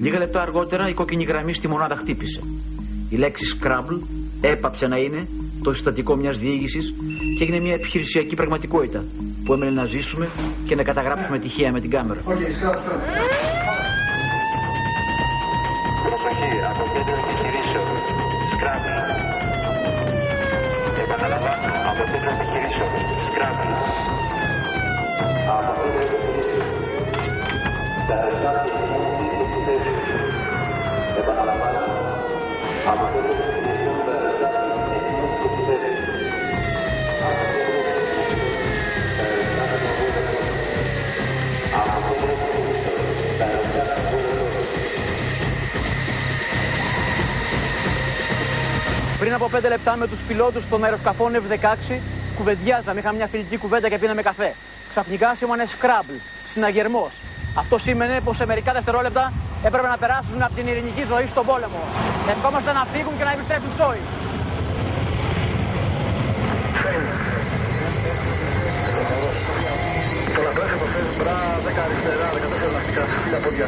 Λίγα λεπτά αργότερα η κόκκινη γραμμή στη μονάδα χτύπησε. Η λέξη Scrabble έπαψε να είναι το συστατικό μιας διήγησης και έγινε μια επιχειρησιακή πραγματικότητα που έμενε να ζήσουμε και να καταγράψουμε τυχαία με την κάμερα. Προσοχή, αποκέντρωση επιχειρήσεων. Scrabble. Επαναλαμβάνω, αποκέντρωση επιχειρήσεων. Scrabble. Αποκέντρωση επιχειρήσεων. Τα εργάτη επαναλαμβάνω, αποκέντρωση επιχειρήσεων. Τα εργάτη Πριν από 5 λεπτά με τους πιλότους των αεροσκαφών F-16 κουβεντιάζαμε, είχαμε μια φιλική κουβέντα και πίναμε καφέ. Ξαφνικά σήμανε Scrabble, συναγερμός. Αυτό σήμαινε πως σε μερικά δευτερόλεπτα έπρεπε να περάσουν από την ειρηνική ζωή στον πόλεμο. Ευχόμαστε να φύγουν και να επιστρέψουν σόι. Το λαμπράσιο προφέρει μπρά, 10 αριστερά, 14 λαστικά, 1000 πόδια.